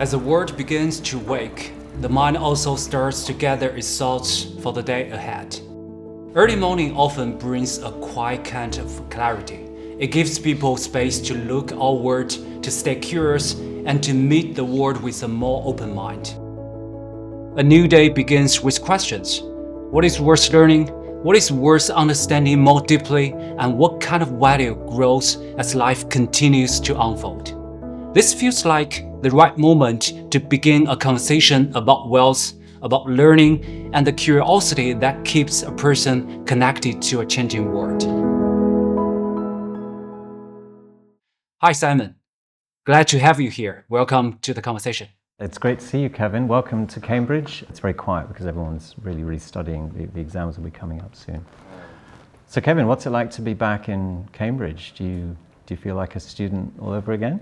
As the world begins to wake, the mind also starts to gather its thoughts for the day ahead. Early morning often brings a quiet kind of clarity. It gives people space to look outward, to stay curious, and to meet the world with a more open mind. A new day begins with questions. What is worth learning? What is worth understanding more deeply? And what kind of value grows as life continues to unfold? This feels like the right moment to begin a conversation about wealth, about learning, and the curiosity that keeps a person connected to a changing world. Hi, Simon. Glad to have you here. Welcome to the conversation. It's great to see you, Kevin. Welcome to Cambridge. It's very quiet because everyone's really studying. The exams will be coming up soon. So, Kevin, what's it like to be back in Cambridge? Do you feel like a student all over again?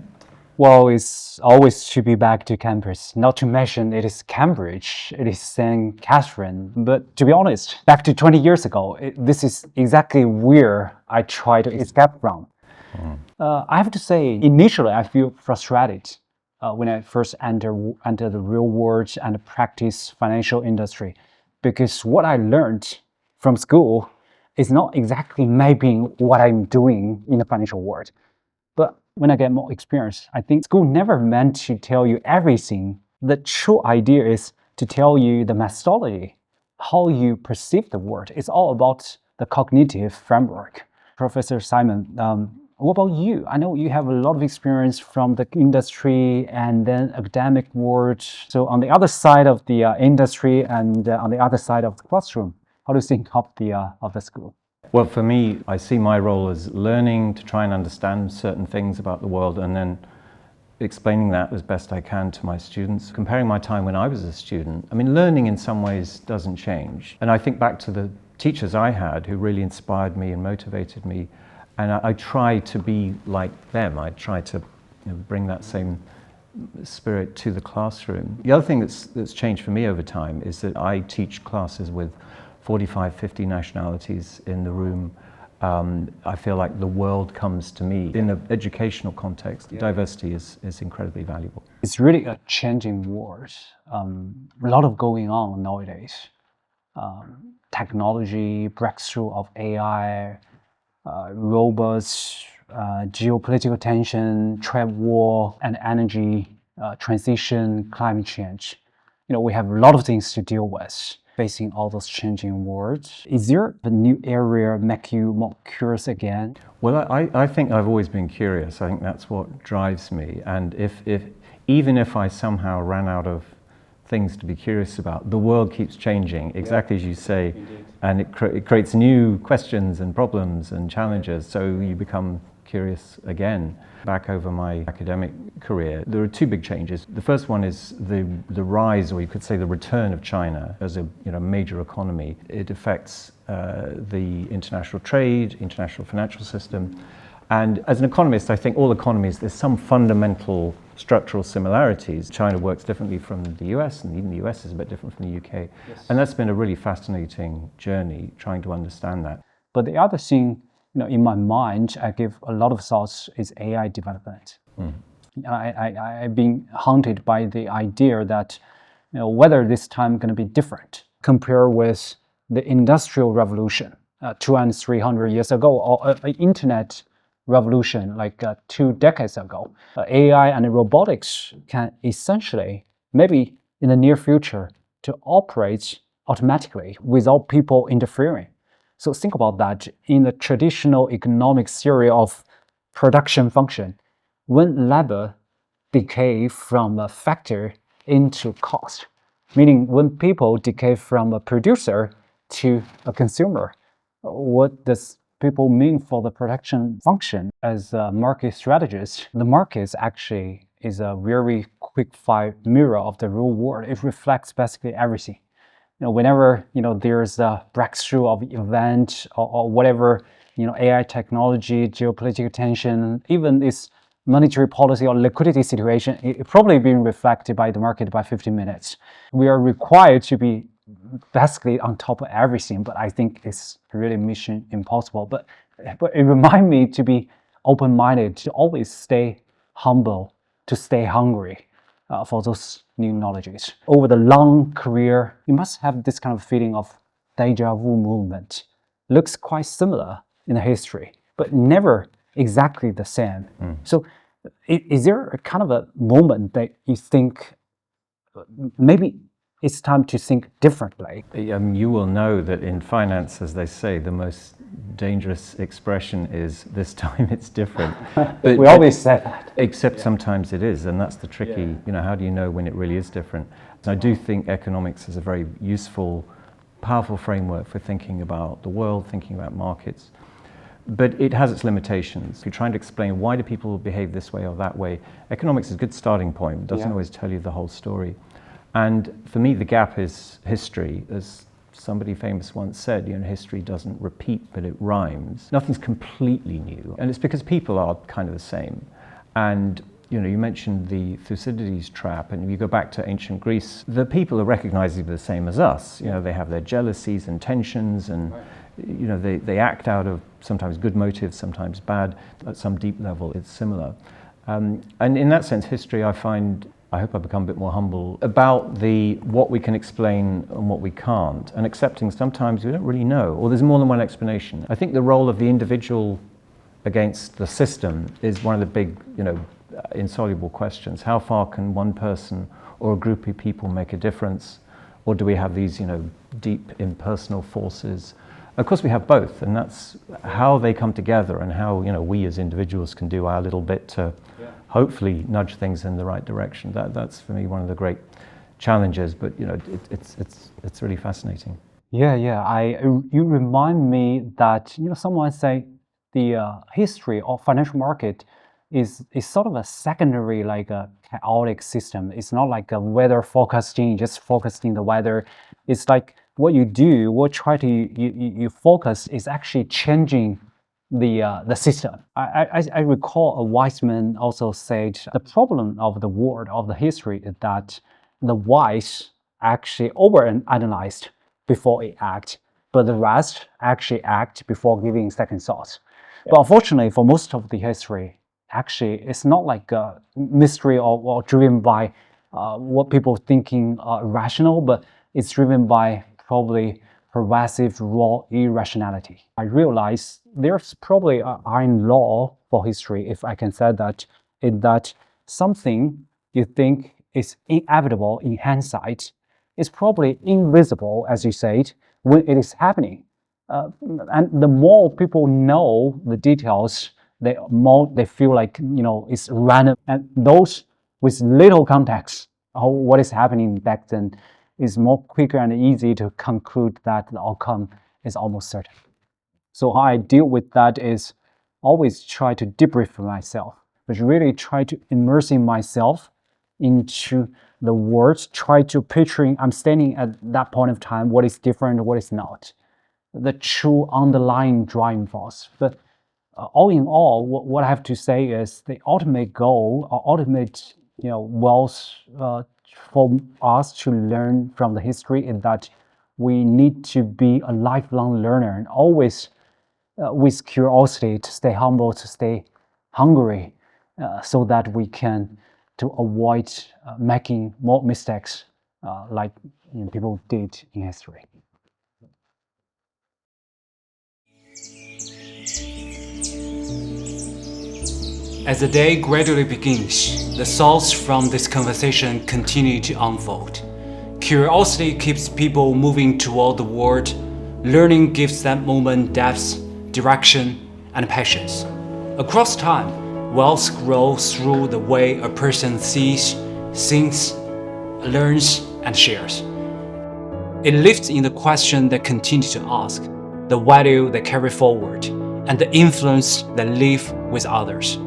Well, it's always to be back to campus. Not to mention it is Cambridge, it is St. Catharine. But to be honest, back to 20 years ago, this is exactly where I try to escape from. I have to say, initially I feel frustrated when I first enter the real world and practice financial industry, because what I learned from school is not exactly mapping what I'm doing in the financial world. But when I get more experience, I think school never meant to tell you everything. The true idea is to tell you the methodology, how you perceive the world. It's all about the cognitive framework. Professor Simon, what about you? I know you have a lot of experience from the industry and then academic world. So on the other side of the industry and on the other side of the classroom, how do you think of the school? Well, for me, I see my role as learning to try and understand certain things about the world and then explaining that as best I can to my students. Comparing my time when I was a student, I mean, learning in some ways doesn't change. And I think back to the teachers I had who really inspired me and motivated me. And I try to be like them. I try to bring that same spirit to the classroom. The other thing that's changed for me over time is that I teach classes with 45, 50 nationalities in the room. I feel like the world comes to me. In an educational context, diversity is incredibly valuable. It's really a changing world. A lot of going on nowadays. Technology, breakthrough of AI, robots, geopolitical tension, trade war, and energy transition, climate change. We have a lot of things to deal with facing all those changing worlds. Is there a new area make you more curious again? Well, I think I've always been curious. I think that's what drives me. And even if I somehow ran out of things to be curious about, the world keeps changing, exactly as you say. Indeed. And it creates new questions and problems and challenges, so you become curious again. Back over my academic career, there are two big changes. The first one is the rise, or you could say the return of China as a major economy. It affects the international trade, international financial system. And as an economist, I think all economies, there's some fundamental structural similarities. China works differently from the US, and even the US is a bit different from the UK. Yes. And that's been a really fascinating journey, trying to understand that. But the other thing, in my mind, I give a lot of thoughts is AI development. I've been haunted by the idea that whether this time going to be different compared with the Industrial Revolution 200 and 300 years ago, or an internet revolution like 2 decades ago. AI and robotics can essentially, maybe in the near future, to operate automatically without people interfering. So think about that. In the traditional economic theory of production function, when labor decay from a factor into cost, meaning when people decay from a producer to a consumer, what does people mean for the production function? As a market strategist, the market actually is a very quick-fire mirror of the real world. It reflects basically everything. Whenever there's a breakthrough of event or whatever, AI technology, geopolitical tension, even this monetary policy or liquidity situation, it probably being reflected by the market by 15 minutes. We are required to be basically on top of everything, but I think it's really mission impossible. But it reminds me to be open-minded, to always stay humble, to stay hungry. for those new knowledges. Over the long career, you must have this kind of feeling of deja vu movement. Looks quite similar in the history, but never exactly the same. So is there a kind of a moment that you think maybe it's time to think differently? You will know that in finance, as they say, the most dangerous expression is "this time it's different." But we always say that. Except sometimes it is, and that's the tricky, how do you know when it really is different? And I do think economics is a very useful, powerful framework for thinking about the world, thinking about markets. But it has its limitations. If you're trying to explain why do people behave this way or that way, economics is a good starting point. It doesn't always tell you the whole story. And for me, the gap is history. As somebody famous once said, history doesn't repeat, but it rhymes. Nothing's completely new. And it's because people are kind of the same. And you mentioned the Thucydides trap, and if you go back to ancient Greece, the people are recognizably the same as us. They have their jealousies and tensions, and they act out of sometimes good motives, sometimes bad. At some deep level, it's similar. And in that sense, history, I hope I become a bit more humble about what we can explain and what we can't, and accepting sometimes we don't really know, or there's more than one explanation. I think the role of the individual against the system is one of the big, insoluble questions. How far can one person or a group of people make a difference? Or do we have these, deep impersonal forces? Of course we have both, and that's how they come together and how, we as individuals can do our little bit to hopefully nudge things in the right direction. That's for me one of the great challenges, but it's really fascinating. Yeah. You remind me that someone say the history of financial market is sort of a secondary, like a chaotic system. It's not like a weather forecasting, just focusing the weather. It's like what you do, you focus is actually changing the system. I recall a wise man also said the problem of the world of the history is that the wise actually overanalyzed before it act, but the rest actually act before giving second thoughts. But unfortunately, for most of the history, actually, it's not like a mystery or driven by what people thinking rational, but it's driven by probably pervasive raw irrationality. I realize there's probably an iron law for history, if I can say that, is that something you think is inevitable in hindsight is probably invisible, as you said, when it is happening. And the more people know the details, the more they feel like it's random. And those with little context of what is happening back then is more quicker and easy to conclude that the outcome is almost certain. So how I deal with that is always try to debrief myself, but really try to immerse myself into the words, try to picturing I'm standing at that point of time, what is different, what is not. The true underlying driving force. But all in all, what I have to say is the ultimate goal or ultimate wealth for us to learn from the history is that we need to be a lifelong learner and always with curiosity, to stay humble, to stay hungry, so that we can to avoid making more mistakes like people did in history. As the day gradually begins, the thoughts from this conversation continue to unfold. Curiosity keeps people moving toward the world. Learning gives that moment depth, direction, and patience. Across time, wealth grows through the way a person sees, thinks, learns, and shares. It lives in the question they continue to ask, the value they carry forward, and the influence they leave with others.